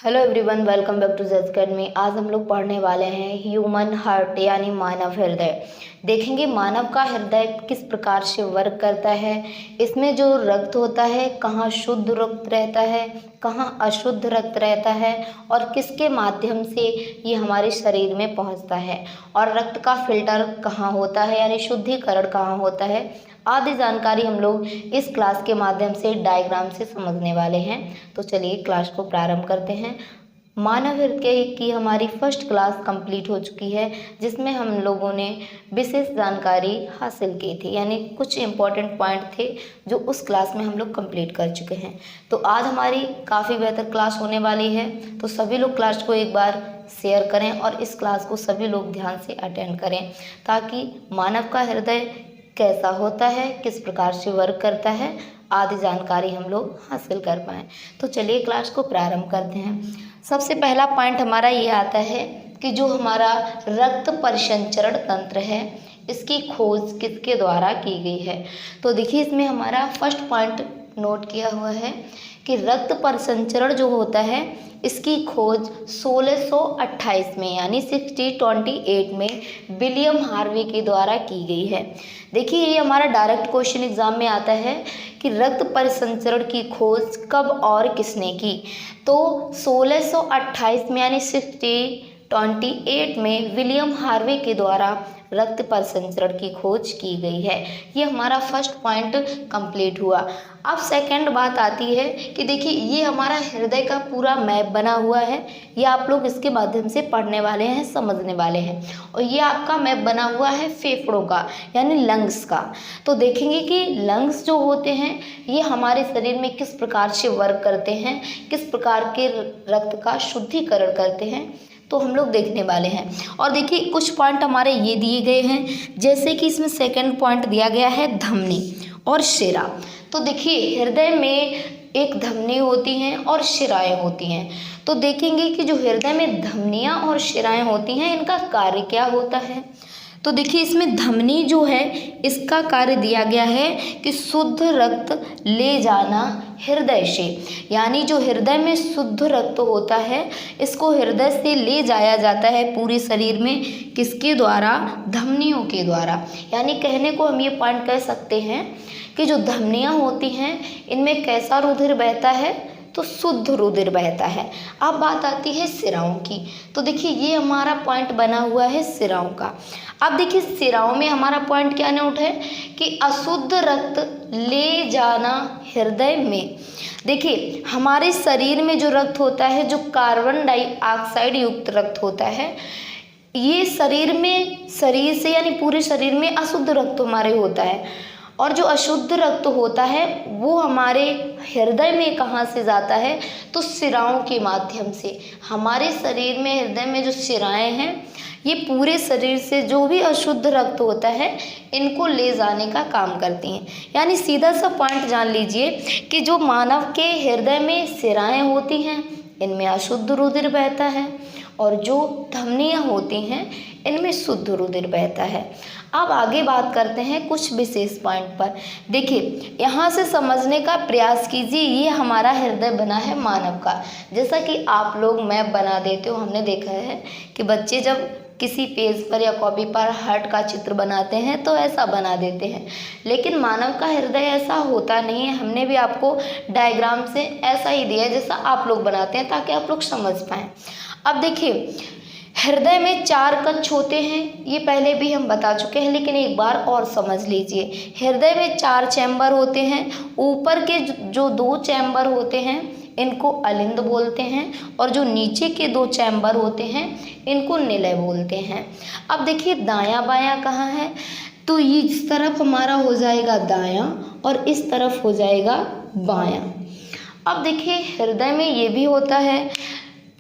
Hello everyone, welcome back to Z Academy. आज हम लोग पढ़ने वाले हैं ह्यूमन हार्ट यानी मानव हृदय। देखेंगे मानव का हृदय किस प्रकार से वर्क करता है, इसमें जो रक्त होता है कहाँ शुद्ध रक्त रहता है, कहाँ अशुद्ध रक्त रहता है और किसके माध्यम से ये हमारे शरीर में पहुंचता है, और रक्त का फिल्टर कहाँ होता है यानी शुद्धिकरण कहाँ होता है, आदि जानकारी हम लोग इस क्लास के माध्यम से डायग्राम से समझने वाले हैं। तो चलिए क्लास को प्रारंभ करते हैं। मानव हृदय की हमारी फर्स्ट क्लास कंप्लीट हो चुकी है, जिसमें हम लोगों ने विशेष जानकारी हासिल की थी, यानी कुछ इम्पोर्टेंट पॉइंट थे जो उस क्लास में हम लोग कंप्लीट कर चुके हैं। तो आज हमारी काफ़ी बेहतर क्लास होने वाली है, तो सभी लोग क्लास को एक बार शेयर करें और इस क्लास को सभी लोग ध्यान से अटेंड करें, ताकि मानव का हृदय कैसा होता है, किस प्रकार से वर्क करता है, आदि जानकारी हम लोग हासिल कर पाएँ। तो चलिए क्लास को प्रारंभ करते हैं। सबसे पहला पॉइंट हमारा ये आता है कि जो हमारा रक्त परिसंचरण तंत्र है, इसकी खोज किसके द्वारा की गई है। तो देखिए इसमें हमारा फर्स्ट पॉइंट नोट किया हुआ है कि रक्त परिसंचरण जो होता है इसकी खोज 1628 में यानी 1628 में विलियम हार्वे के द्वारा की गई है। देखिए ये हमारा डायरेक्ट क्वेश्चन एग्जाम में आता है कि रक्त परिसंचरण की खोज कब और किसने की। तो 1628 में यानी 1628 में विलियम हार्वे के द्वारा रक्त परिसंचरण की खोज की गई है। ये हमारा फर्स्ट पॉइंट कंप्लीट हुआ। अब सेकंड बात आती है कि देखिए ये हमारा हृदय का पूरा मैप बना हुआ है, ये आप लोग इसके माध्यम से पढ़ने वाले हैं, समझने वाले हैं। और ये आपका मैप बना हुआ है फेफड़ों का यानी लंग्स का। तो देखेंगे कि लंग्स जो होते हैं ये हमारे शरीर में किस प्रकार से वर्क करते हैं, किस प्रकार के रक्त का शुद्धिकरण करते हैं, तो हम लोग देखने वाले हैं। और देखिए कुछ पॉइंट हमारे ये दिए गए हैं, जैसे कि इसमें सेकंड पॉइंट दिया गया है धमनी और शिरा। तो देखिए हृदय में एक धमनी होती हैं और शिराएं होती हैं। तो देखेंगे कि जो हृदय में धमनियां और शिराएं होती हैं इनका कार्य क्या होता है। तो देखिए इसमें धमनी जो है इसका कार्य दिया गया है कि शुद्ध रक्त ले जाना हृदय से, यानी जो हृदय में शुद्ध रक्त होता है इसको हृदय से ले जाया जाता है पूरे शरीर में, किसके द्वारा, धमनियों के द्वारा। यानी कहने को हम ये पॉइंट कह सकते हैं कि जो धमनियाँ होती हैं इनमें कैसा रुधिर बहता है, तो शुद्ध रुधिर बहता है। अब बात आती है सिराओं की। तो देखिए ये हमारा पॉइंट बना हुआ है सिराओं का। अब देखिए सिराओं में हमारा पॉइंट क्या नोट है कि अशुद्ध रक्त ले जाना हृदय में। देखिए हमारे शरीर में जो रक्त होता है, जो कार्बन डाइऑक्साइड युक्त रक्त होता है, ये शरीर से यानी पूरे शरीर में अशुद्ध रक्त हमारे होता है। और जो अशुद्ध रक्त होता है वो हमारे हृदय में कहाँ से जाता है, तो शिराओं के माध्यम से। हमारे शरीर में हृदय में जो शिराएं हैं ये पूरे शरीर से जो भी अशुद्ध रक्त होता है इनको ले जाने का काम करती हैं। यानी सीधा सा पॉइंट जान लीजिए कि जो मानव के हृदय में शिराएं होती हैं इनमें अशुद्ध रुधिर बहता है, और जो धमनियाँ होती हैं इनमें शुद्ध रुधिर बहता है। अब आगे बात करते हैं कुछ विशेष पॉइंट पर। देखिए यहाँ से समझने का प्रयास कीजिए, ये हमारा हृदय बना है मानव का। जैसा कि आप लोग मैप बना देते हो, हमने देखा है कि बच्चे जब किसी पेज पर या कॉपी पर हार्ट का चित्र बनाते हैं तो ऐसा बना देते हैं, लेकिन मानव का हृदय ऐसा होता नहीं है। हमने भी आपको डायग्राम से ऐसा ही दिया है जैसा आप लोग बनाते हैं, ताकि आप लोग समझ पाएँ। अब देखिए हृदय में 4 कक्ष होते हैं, ये पहले भी हम बता चुके हैं, लेकिन एक बार और समझ लीजिए। हृदय में 4 चैम्बर होते हैं। ऊपर के जो 2 चैम्बर होते हैं इनको अलिंद बोलते हैं, और जो नीचे के 2 चैम्बर होते हैं इनको निलय बोलते हैं। अब देखिए दायां बायां कहाँ है, तो ये इस तरफ हमारा हो जाएगा दायां और इस तरफ हो जाएगा बायां। अब देखिए हृदय में ये भी होता है,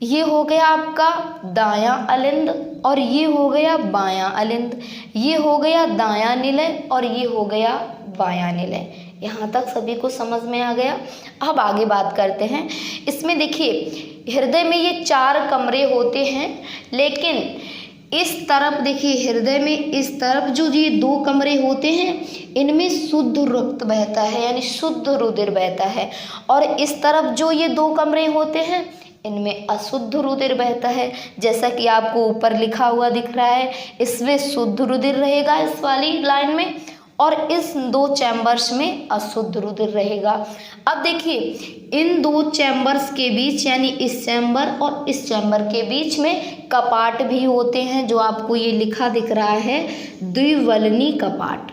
ये हो गया आपका दायां अलिंद और ये हो गया बायां अलिंद, ये हो गया दायां निलय और ये हो गया बायां निलय। यहाँ तक सभी को समझ में आ गया। अब आगे बात करते हैं। इसमें देखिए हृदय में ये 4 कमरे होते हैं, लेकिन इस तरफ देखिए हृदय में इस तरफ जो ये 2 कमरे होते हैं इनमें शुद्ध रक्त बहता है, यानी शुद्ध रुधिर बहता है। और इस तरफ जो ये 2 कमरे होते हैं इनमें अशुद्ध रुधिर बहता है, जैसा कि आपको ऊपर लिखा हुआ दिख रहा है। इसमें शुद्ध रुधिर रहेगा इस वाली लाइन में, और इस 2 चैम्बर्स में अशुद्ध रुधिर रहेगा। अब देखिए इन 2 चैम्बर्स के बीच, यानी इस चैम्बर और इस चैम्बर के बीच में कपाट भी होते हैं, जो आपको ये लिखा दिख रहा है द्विवलनी कपाट।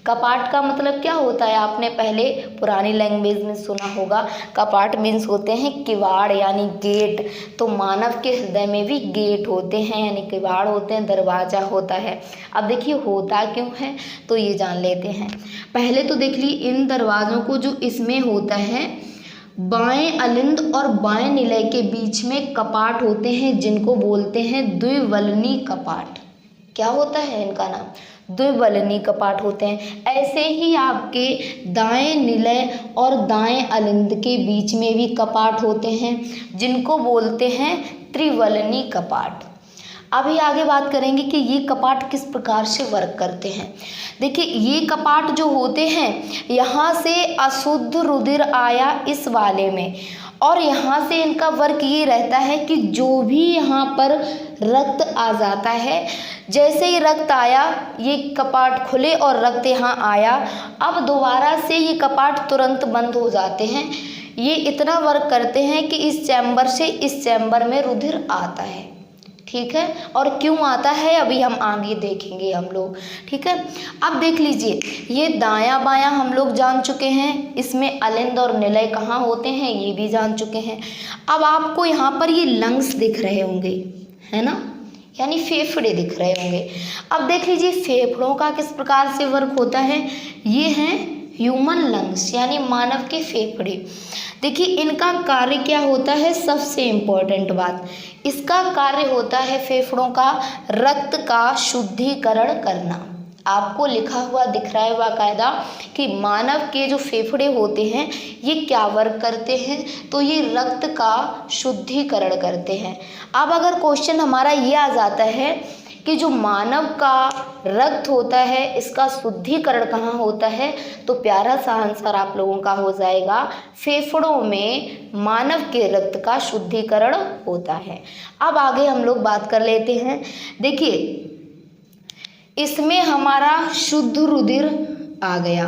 कपाट का मतलब क्या होता है, आपने पहले पुरानी लैंग्वेज में सुना होगा। कपाट मीन्स होते हैं किवाड़ यानी गेट। तो मानव के हृदय में भी गेट होते हैं, यानी किवाड़ होते हैं, दरवाज़ा होता है। अब देखिए होता क्यों है, तो ये जान लेते हैं। पहले तो देख ली इन दरवाज़ों को, जो इसमें होता है बाएं अलिंद और बाएं निलय के बीच में कपाट होते हैं, जिनको बोलते हैं द्विवलनी कपाट। क्या होता है इनका नाम, द्विवलनी कपाट होते हैं। ऐसे ही आपके दाएं निलय और दाएं अलिंद के बीच में भी कपाट होते हैं, जिनको बोलते हैं त्रिवलनी कपाट। अभी आगे बात करेंगे कि ये कपाट किस प्रकार से वर्क करते हैं। देखिए ये कपाट जो होते हैं, यहाँ से अशुद्ध रुधिर आया इस वाले में, और यहाँ से इनका वर्क ये रहता है कि जो भी यहाँ पर रक्त आ जाता है, जैसे ही रक्त आया ये कपाट खुले और रक्त यहाँ आया, अब दोबारा से ये कपाट तुरंत बंद हो जाते हैं। ये इतना वर्क करते हैं कि इस चैम्बर से इस चैम्बर में रुधिर आता है। ठीक है, और क्यों आता है अभी हम आगे देखेंगे हम लोग। ठीक है, अब देख लीजिए ये दायां बायां हम लोग जान चुके हैं, इसमें अलिंद और निलय कहाँ होते हैं ये भी जान चुके हैं। अब आपको यहाँ पर ये लंग्स दिख रहे होंगे, है ना, यानी फेफड़े दिख रहे होंगे। अब देख लीजिए फेफड़ों का किस प्रकार से वर्क होता है। ये हैं ह्यूमन लंग्स, यानी मानव के फेफड़े। देखिए इनका कार्य क्या होता है, सबसे इम्पोर्टेंट बात, इसका कार्य होता है फेफड़ों का रक्त का शुद्धिकरण करना। आपको लिखा हुआ दिख रहा है बाकायदा कि मानव के जो फेफड़े होते हैं ये क्या वर्क करते हैं, तो ये रक्त का शुद्धिकरण करते हैं। अब अगर क्वेश्चन हमारा ये आ जाता है कि जो मानव का रक्त होता है इसका शुद्धिकरण कहाँ होता है, तो प्यारा सा आंसर आप लोगों का हो जाएगा फेफड़ों में मानव के रक्त का शुद्धिकरण होता है। अब आगे हम लोग बात कर लेते हैं। देखिए इसमें हमारा शुद्ध रुधिर आ गया,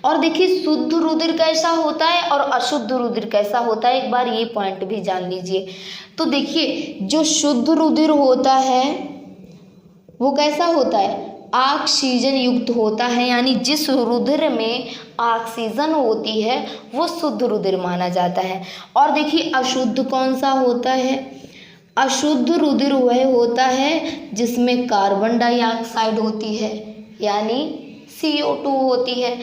और देखिए शुद्ध रुधिर कैसा होता है और अशुद्ध रुधिर कैसा होता है, एक बार ये पॉइंट भी जान लीजिए। तो देखिए जो शुद्ध रुधिर होता है वो कैसा होता है, ऑक्सीजन युक्त होता है, यानी जिस रुधिर में ऑक्सीजन होती है वो शुद्ध रुधिर माना जाता है। और देखिए अशुद्ध कौन सा होता है, अशुद्ध रुधिर वह होता है जिसमें कार्बन डाइऑक्साइड होती है, यानी CO2 होती है।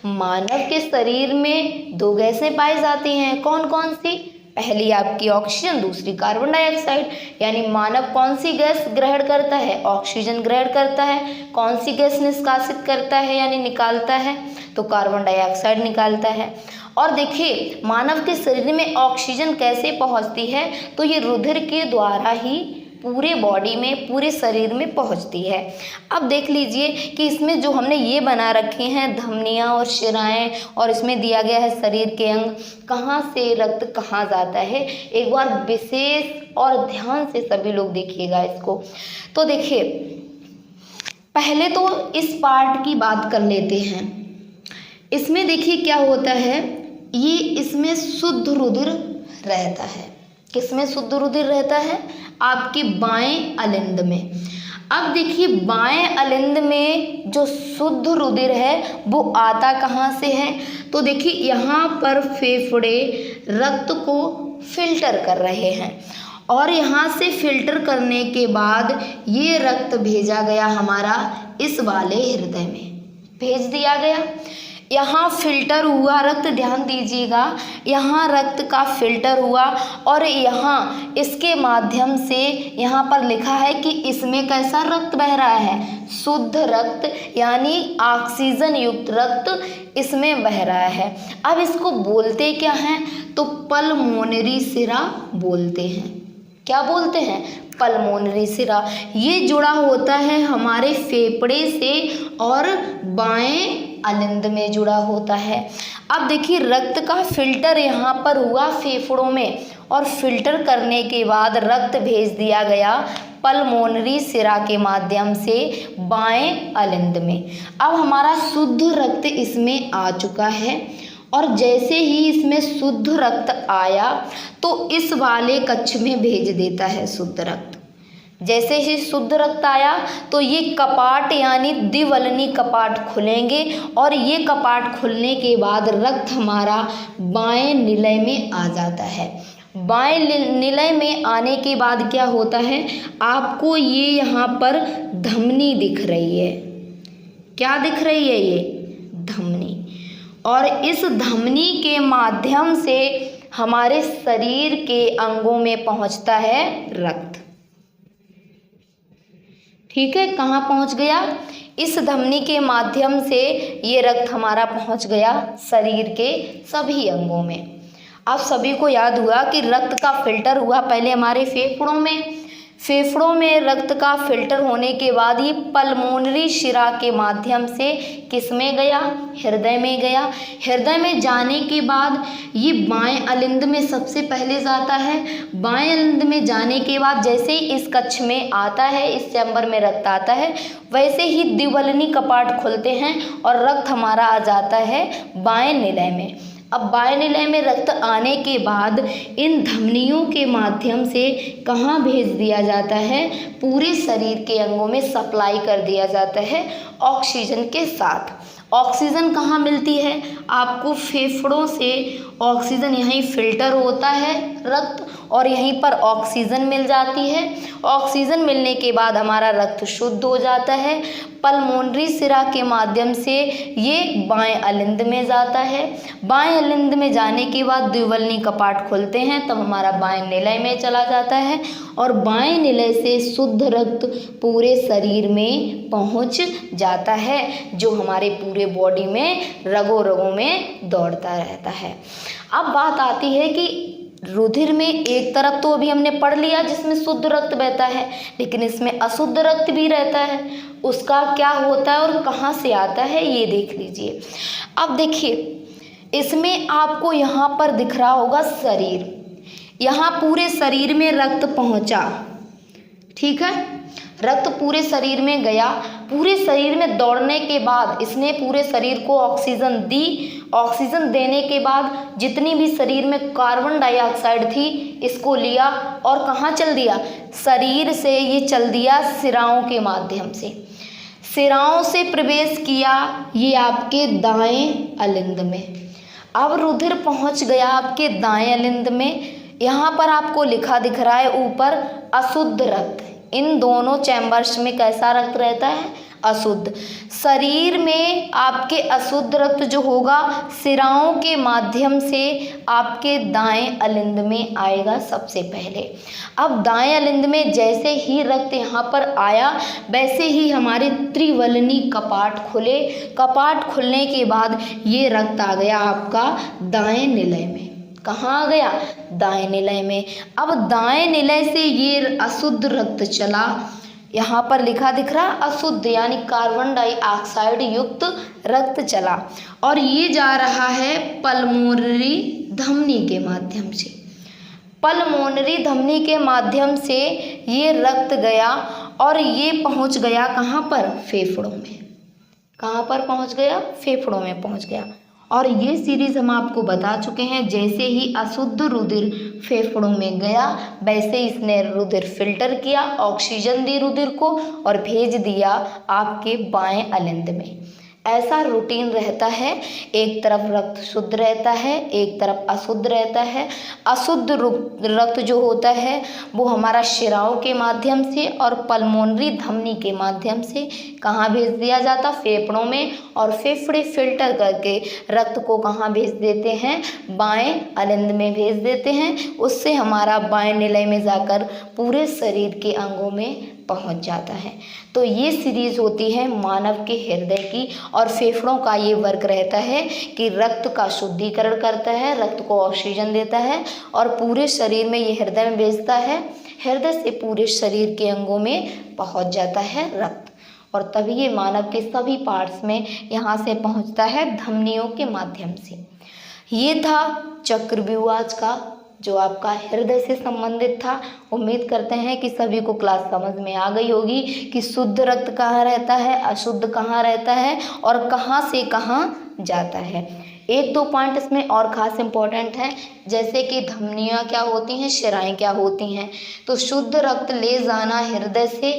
मानव के शरीर में 2 गैसें पाई जाती हैं, कौन कौन सी, पहली आपकी ऑक्सीजन, दूसरी कार्बन डाइऑक्साइड। यानी मानव कौन सी गैस ग्रहण करता है, ऑक्सीजन ग्रहण करता है। कौन सी गैस निष्कासित करता है यानी निकालता है, तो कार्बन डाइऑक्साइड निकालता है। और देखिए मानव के शरीर में ऑक्सीजन कैसे पहुंचती है, तो ये रुधिर के द्वारा ही पूरे बॉडी में, पूरे शरीर में पहुंचती है। अब देख लीजिए कि इसमें जो हमने ये बना रखे हैं धमनियाँ और शिराएं, और इसमें दिया गया है शरीर के अंग, कहाँ से रक्त कहाँ जाता है, एक बार विशेष और ध्यान से सभी लोग देखिएगा इसको। तो देखिए पहले तो इस पार्ट की बात कर लेते हैं। इसमें देखिए क्या होता है, ये इसमें शुद्ध रुधिर रहता है। किसमें शुद्ध रुधिर रहता है, आपके बाएं अलिंद में। अब देखिए बाएं अलिंद में जो शुद्ध रुधिर है वो आता कहाँ से है, तो देखिए यहाँ पर फेफड़े रक्त को फिल्टर कर रहे हैं, और यहाँ से फिल्टर करने के बाद ये रक्त भेजा गया हमारा इस वाले हृदय में, भेज दिया गया। यहाँ फिल्टर हुआ रक्त, ध्यान दीजिएगा, यहाँ रक्त का फिल्टर हुआ, और यहाँ इसके माध्यम से यहाँ पर लिखा है कि इसमें कैसा रक्त बह रहा है, शुद्ध रक्त, यानी ऑक्सीजन युक्त रक्त इसमें बह रहा है। अब इसको बोलते क्या हैं, तो पल्मोनरी सिरा बोलते हैं। क्या बोलते हैं, पल्मोनरी सिरा। ये जुड़ा होता है हमारे फेफड़े से और बाएं अलिंद में जुड़ा होता है। अब देखिए रक्त का फिल्टर यहाँ पर हुआ फेफड़ों में, और फिल्टर करने के बाद रक्त भेज दिया गया पल्मोनरी सिरा के माध्यम से बाएं अलिंद में। अब हमारा शुद्ध रक्त इसमें आ चुका है, और जैसे ही इसमें शुद्ध रक्त आया तो इस वाले कक्ष में भेज देता है शुद्ध रक्त। जैसे ही शुद्ध रक्त आया तो ये कपाट यानी द्विवलनी कपाट खुलेंगे, और ये कपाट खुलने के बाद रक्त हमारा बाएं निलय में आ जाता है। बाएं निलय में आने के बाद क्या होता है, आपको ये यहाँ पर धमनी दिख रही है। क्या दिख रही है? ये धमनी। और इस धमनी के माध्यम से हमारे शरीर के अंगों में पहुंचता है रक्त। ठीक है, कहाँ पहुंच गया? इस धमनी के माध्यम से ये रक्त हमारा पहुंच गया शरीर के सभी अंगों में। आप सभी को याद हुआ कि रक्त का फिल्टर हुआ पहले हमारे फेफड़ों में। फेफड़ों में रक्त का फिल्टर होने के बाद ये पल्मोनरी शिरा के माध्यम से किस में गया? हृदय में गया। हृदय में जाने के बाद ये बाएं अलिंद में सबसे पहले जाता है। बाएं अलिंद में जाने के बाद जैसे ही इस कक्ष में आता है, इस चैम्बर में रक्त आता है, वैसे ही द्विवलनी कपाट खुलते हैं और रक्त हमारा आ जाता है बाएं निलय में। अब बाएं निलय में रक्त आने के बाद इन धमनियों के माध्यम से कहाँ भेज दिया जाता है? पूरे शरीर के अंगों में सप्लाई कर दिया जाता है ऑक्सीजन के साथ। ऑक्सीजन कहाँ मिलती है? आपको फेफड़ों से ऑक्सीजन यहीं फिल्टर होता है रक्त, और यहीं पर ऑक्सीजन मिल जाती है। ऑक्सीजन मिलने के बाद हमारा रक्त शुद्ध हो जाता है। पल्मोनरी सिरा के माध्यम से ये बाएं अलिंद में जाता है। बाएं अलिंद में जाने के बाद द्विवलनी कपाट खुलते हैं, तब हमारा बाएं निलय में चला जाता है, और बाएं निलय से शुद्ध रक्त पूरे शरीर में पहुंच जाता है, जो हमारे पूरे बॉडी में रगों रगों में दौड़ता रहता है। अब बात आती है कि रुधिर में एक तरफ तो अभी हमने पढ़ लिया जिसमें शुद्ध रक्त बहता है, लेकिन इसमें अशुद्ध रक्त भी रहता है। उसका क्या होता है और कहाँ से आता है ये देख लीजिए। अब देखिए इसमें आपको यहाँ पर दिख रहा होगा शरीर। यहाँ पूरे शरीर में रक्त पहुँचा, ठीक है, रक्त पूरे शरीर में गया। पूरे शरीर में दौड़ने के बाद इसने पूरे शरीर को ऑक्सीजन दी। ऑक्सीजन देने के बाद जितनी भी शरीर में कार्बन डाइऑक्साइड थी इसको लिया और कहाँ चल दिया? शरीर से ये चल दिया सिराओं के माध्यम से। सिराओं से प्रवेश किया ये आपके दाएं अलिंद में। अब रुधिर पहुँच गया आपके दाएं अलिंद में। यहाँ पर आपको लिखा दिख रहा है ऊपर अशुद्ध रक्त। इन दोनों चैम्बर्स में कैसा रक्त रहता है? अशुद्ध। शरीर में आपके अशुद्ध रक्त जो होगा सिराओं के माध्यम से आपके दाएं अलिंद में आएगा सबसे पहले। अब दाएं अलिंद में जैसे ही रक्त यहाँ पर आया वैसे ही हमारे त्रिवलनी कपाट खुले। कपाट खुलने के बाद ये रक्त आ गया आपका दाएं निलय में। कहाँ आ गया? दाएं निलय में। अब दाएं निलय से ये अशुद्ध रक्त चला, यहाँ पर लिखा दिख रहा अशुद्ध यानी कार्बन डाइऑक्साइड युक्त रक्त चला, और ये जा रहा है पल्मोनरी धमनी के माध्यम से। पल्मोनरी धमनी के माध्यम से ये रक्त गया और ये पहुँच गया कहाँ पर? फेफड़ों में। कहाँ पर पहुँच गया? फेफड़ों में पहुँच गया। और ये सीरीज हम आपको बता चुके हैं, जैसे ही अशुद्ध रुधिर फेफड़ों में गया वैसे इसने रुधिर फिल्टर किया, ऑक्सीजन दी रुधिर को और भेज दिया आपके बाएं अलिंद में। ऐसा रूटीन रहता है। एक तरफ रक्त शुद्ध रहता है, एक तरफ अशुद्ध रहता है। अशुद्ध रक्त जो होता है वो हमारा शिराओं के माध्यम से और पल्मोनरी धमनी के माध्यम से कहाँ भेज दिया जाता? फेफड़ों में। और फेफड़े फिल्टर करके रक्त को कहाँ भेज देते हैं? बाएं अलिंद में भेज देते हैं। उससे हमारा बाएं निलय में जाकर पूरे शरीर के अंगों में पहुंच जाता है। तो ये सीरीज होती है मानव के हृदय की, और फेफड़ों का ये वर्क रहता है कि रक्त का शुद्धिकरण करता है, रक्त को ऑक्सीजन देता है और पूरे शरीर में ये हृदय में भेजता है। हृदय से पूरे शरीर के अंगों में पहुंच जाता है रक्त। और तभी ये मानव के सभी पार्ट्स में यहाँ से पहुँचता है धमनियों के माध्यम से। ये था चक्रव्यूह आज का, जो आपका हृदय से संबंधित था। उम्मीद करते हैं कि सभी को क्लास समझ में आ गई होगी कि शुद्ध रक्त कहाँ रहता है, अशुद्ध कहाँ रहता है और कहाँ से कहाँ जाता है। एक दो पॉइंट इसमें और ख़ास इम्पोर्टेंट हैं, जैसे कि धमनियाँ क्या होती हैं, शिराएँ क्या होती हैं। तो शुद्ध रक्त ले जाना हृदय से,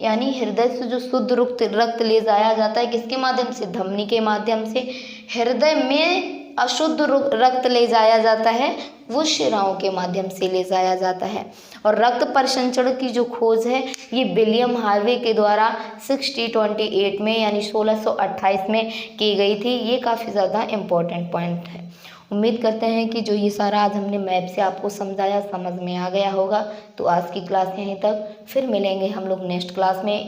यानी हृदय से जो शुद्ध रक्त ले जाया जाता है किसके माध्यम से, धमनी के माध्यम से। हृदय में अशुद्ध रक्त ले जाया जाता है वो शिराओं के माध्यम से ले जाया जाता है। और रक्त परिसंचरण की जो खोज है ये विलियम हार्वे के द्वारा 1628 में यानी 1628 में की गई थी। ये काफ़ी ज़्यादा इम्पोर्टेंट पॉइंट है। उम्मीद करते हैं कि जो ये सारा आज हमने मैप से आपको समझाया समझ में आ गया होगा। तो आज की क्लास यहीं तक, फिर मिलेंगे हम लोग नेक्स्ट क्लास में।